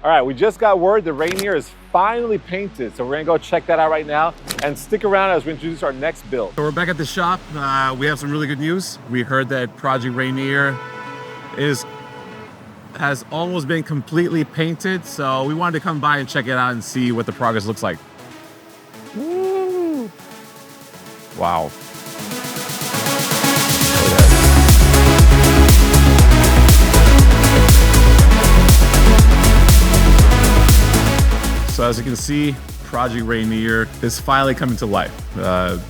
All right, we just got word the Rainier is finally painted, so we're gonna go check that out right now and stick around as we introduce our next build. So we're back at the shop. We have some really good news. We heard that Project Rainier has almost been completely painted, so we wanted to come by and check it out and see what the progress looks like. Woo! Wow. So as you can see, Project Rainier is finally coming to life.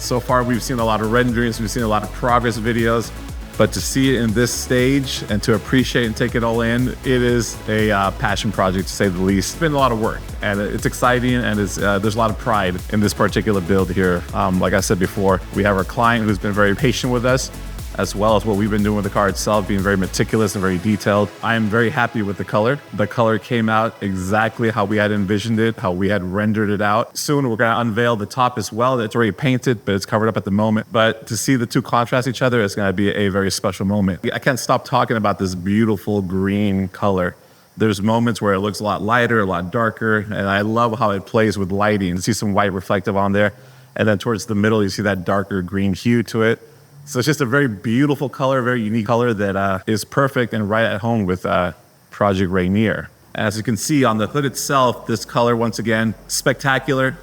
So far, we've seen a lot of renderings, we've seen a lot of progress videos, but to see it in this stage and to appreciate and take it all in, it is a passion project to say the least. It's been a lot of work and it's exciting, and there's a lot of pride in this particular build here. Like I said before, we have our client who's been very patient with us, as well as what we've been doing with the car itself, being very meticulous and very detailed. I am very happy with the color. The color came out exactly how we had envisioned it, how we had rendered it out. Soon we're gonna unveil the top as well. It's already painted, but it's covered up at the moment. But to see the two contrast each other is gonna be a very special moment. I can't stop talking about this beautiful green color. There's moments where it looks a lot lighter, a lot darker, and I love how it plays with lighting. You see some white reflective on there, and then towards the middle, you see that darker green hue to it. So it's just a very beautiful color, very unique color that is perfect and right at home with Project Rainier. As you can see on the hood itself, this color, once again, spectacular.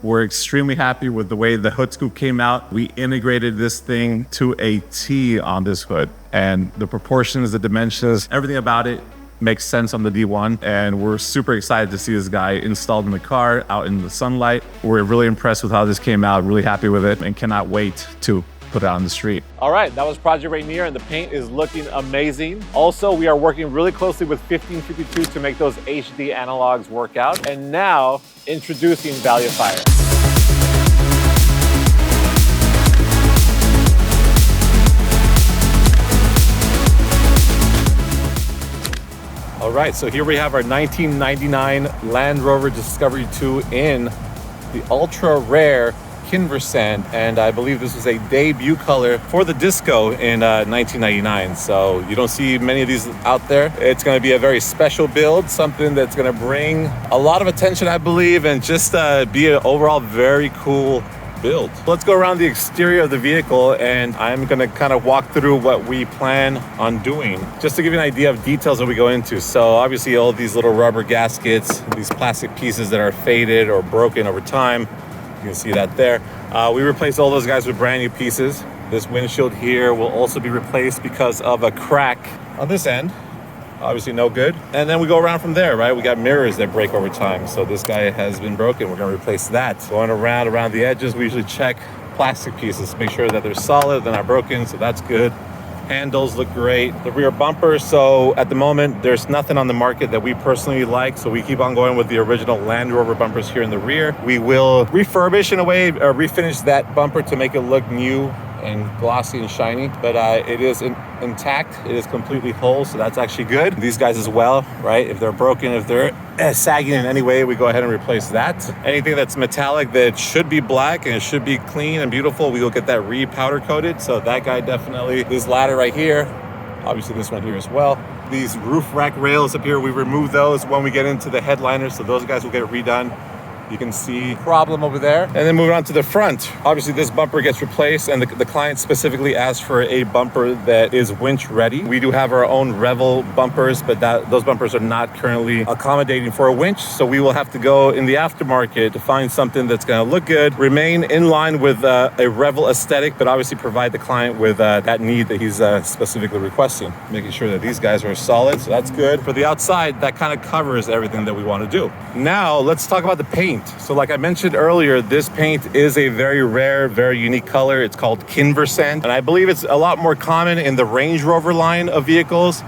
We're extremely happy with the way the hood scoop came out. We integrated this thing to a T on this hood, and the proportions, the dimensions, everything about it makes sense on the D1, and we're super excited to see this guy installed in the car, out in the sunlight. We're really impressed with how this came out, really happy with it, and cannot wait to put it on the street. All right, that was Project Rainier, and the paint is looking amazing. Also, we are working really closely with 1552 to make those HD analogs work out. And now, introducing Valuefier. All right, so here we have our 1999 Land Rover Discovery 2 in the ultra rare Kinver Sand, and I believe this was a debut color for the disco in 1999. So you don't see many of these out there. It's going to be a very special build, something that's going to bring a lot of attention, I believe, and just be an overall very cool build. Let's go around the exterior of the vehicle, and I'm going to kind of walk through what we plan on doing, just to give you an idea of details that we go into. So obviously all these little rubber gaskets, these plastic pieces that are faded or broken over time, you can see that there. We replaced all those guys with brand new pieces. This windshield here will also be replaced because of a crack on this end. Obviously no good. And then we go around from there, right? We got mirrors that break over time. So this guy has been broken. We're gonna replace that. Going around the edges, we usually check plastic pieces, make sure that they're solid, they're not broken, so that's good. Handles look great. The rear bumper, so at the moment, there's nothing on the market that we personally like, so we keep on going with the original Land Rover bumpers here in the rear. We will refurbish in a way, or refinish that bumper to make it look new and glossy and shiny, but it is intact. It is completely whole, so that's actually good. These guys as well, right? If they're broken, if they're sagging in any way, we go ahead and replace that. Anything that's metallic that should be black and it should be clean and beautiful, we will get that re-powder coated. So that guy definitely, this ladder right here, obviously this one here as well. These roof rack rails up here, we remove those when we get into the headliner, so those guys will get redone. You can see problem over there. And then moving on to the front, obviously this bumper gets replaced, and the client specifically asked for a bumper that is winch ready. We do have our own Revel bumpers, but those bumpers are not currently accommodating for a winch, so we will have to go in the aftermarket to find something that's going to look good, remain in line with a Revel aesthetic, but obviously provide the client with that need that he's specifically requesting, making sure that these guys are solid, so that's good. For the outside, that kind of covers everything that we want to do. Now let's talk about the paint. So like I mentioned earlier, this paint is a very rare, very unique color. It's called Kinver Sand, and I believe it's a lot more common in the Range Rover line of vehicles.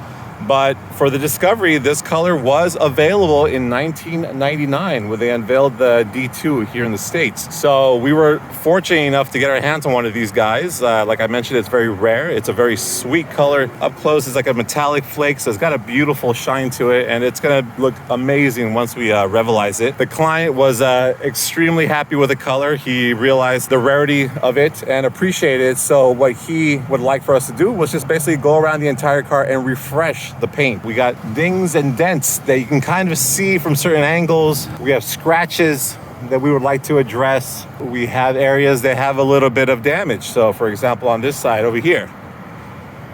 But for the Discovery, this color was available in 1999 when they unveiled the D2 here in the States. So we were fortunate enough to get our hands on one of these guys. Like I mentioned, it's very rare. It's a very sweet color. Up close, it's like a metallic flake, so it's got a beautiful shine to it, and it's gonna look amazing once we revelize it. The client was extremely happy with the color. He realized the rarity of it and appreciated it. So what he would like for us to do was just basically go around the entire car and refresh refresh the paint. We got dings and dents that you can kind of see from certain angles. We have scratches that we would like to address. We have areas that have a little bit of damage. So for example, on this side over here,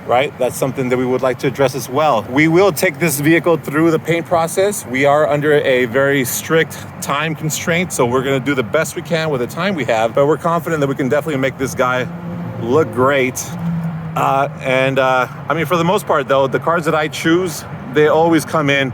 right? That's something that we would like to address as well. We will take this vehicle through the paint process. We are under a very strict time constraint, so we're gonna do the best we can with the time we have, but we're confident that we can definitely make this guy look great. I mean, for the most part though, the cars that I choose, they always come in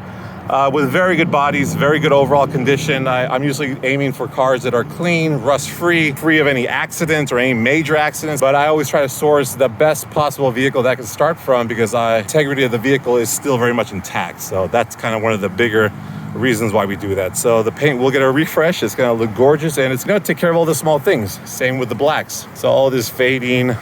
with very good bodies, very good overall condition. I'm usually aiming for cars that are clean, rust-free, free of any accidents or any major accidents, but I always try to source the best possible vehicle that I can start from because the integrity of the vehicle is still very much intact. So that's kind of one of the bigger reasons why we do that. So the paint will get a refresh. It's gonna look gorgeous and it's gonna take care of all the small things. Same with the blacks. So all this fading,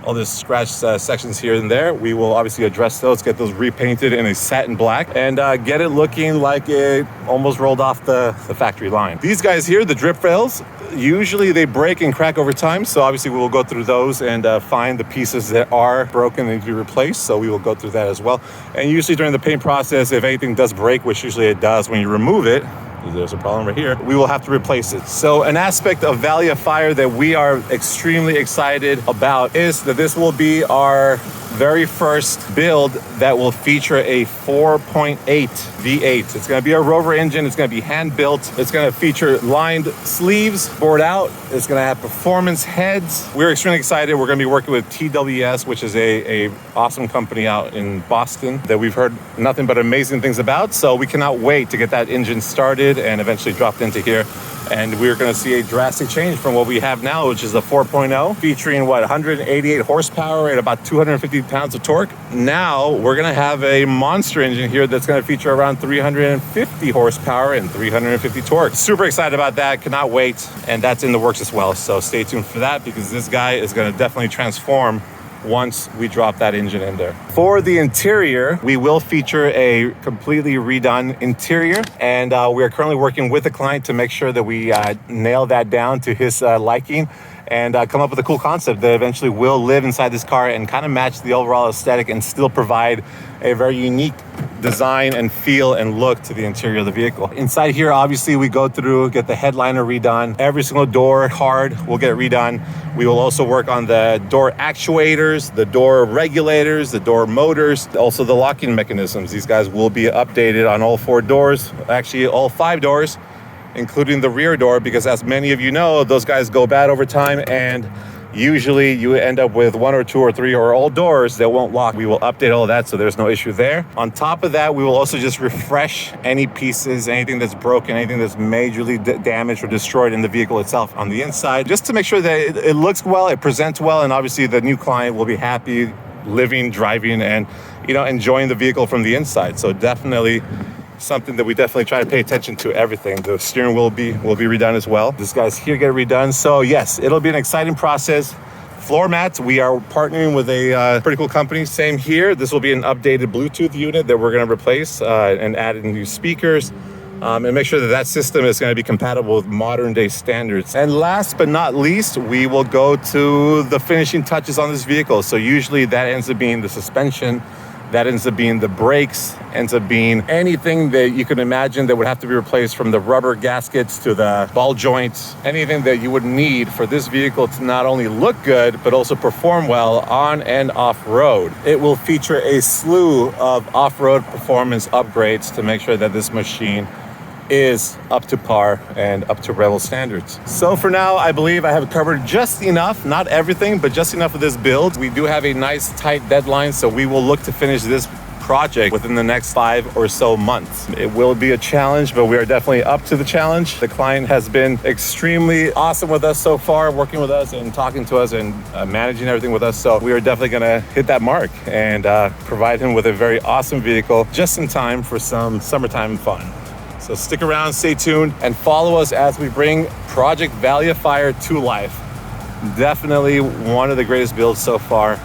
all this scratch sections here and there, we will obviously address those, get those repainted in a satin black, and get it looking like it almost rolled off the factory line. These guys here, the drip rails, usually they break and crack over time, so obviously we will go through those and find the pieces that are broken and need to be replaced, so we will go through that as well. And usually during the paint process, if anything does break, which usually it does when you remove it, there's a problem right here, we will have to replace it. So an aspect of Valley of Fire that we are extremely excited about is that this will be our very first build that will feature a 4.8 V8. It's going to be a Rover engine. It's going to be hand built. It's going to feature lined sleeves, bored out. It's going to have performance heads. We're extremely excited. We're going to be working with TWS, which is a awesome company out in Boston that we've heard nothing but amazing things about. So we cannot wait to get that engine started and eventually dropped into here. And we're going to see a drastic change from what we have now, which is a 4.0 featuring 188 horsepower and about 250 pounds of torque. Now we're going to have a monster engine here that's going to feature around 350 horsepower and 350 torque. Super excited about that. Cannot wait. And that's in the works as well. So stay tuned for that because this guy is going to definitely transform once we drop that engine in there. For the interior, we will feature a completely redone interior, and we are currently working with the client to make sure that we nail that down to his liking and come up with a cool concept that eventually will live inside this car and kind of match the overall aesthetic and still provide a very unique design and feel and look to the interior of the vehicle. Inside here, obviously, we go through, get the headliner redone. Every single door card will get redone. We will also work on the door actuators, the door regulators, the door motors, also the locking mechanisms. These guys will be updated on all 4 doors, actually all 5 doors, including the rear door, because as many of you know, those guys go bad over time and usually you end up with 1 or 2 or 3 or all doors that won't lock. We will update all of that so there's no issue there. On top of that, we will also just refresh any pieces, anything that's broken, anything that's majorly damaged or destroyed in the vehicle itself on the inside, just to make sure that it looks well, it presents well, and obviously the new client will be happy living, driving, and enjoying the vehicle from the inside. So definitely something that we definitely try to pay attention to everything. The steering wheel will be redone as well. This guy's here get redone. So yes, it'll be an exciting process. Floor mats, we are partnering with a pretty cool company. Same here. This will be an updated Bluetooth unit that we're going to replace and add in new speakers and make sure that that system is going to be compatible with modern day standards. And last but not least, we will go to the finishing touches on this vehicle. So usually that ends up being the suspension, that ends up being the brakes, ends up being anything that you can imagine that would have to be replaced, from the rubber gaskets to the ball joints, anything that you would need for this vehicle to not only look good, but also perform well on and off-road. It will feature a slew of off-road performance upgrades to make sure that this machine is up to par and up to Revel standards. So for now, I believe I have covered just enough, not everything, but just enough of this build. We do have a nice tight deadline, so we will look to finish this project within the next 5 or so months. It will be a challenge, but we are definitely up to the challenge. The client has been extremely awesome with us so far, working with us and talking to us and managing everything with us. So we are definitely gonna hit that mark and provide him with a very awesome vehicle just in time for some summertime fun. So stick around, stay tuned, and follow us as we bring Project Valley of Fire to life. Definitely one of the greatest builds so far.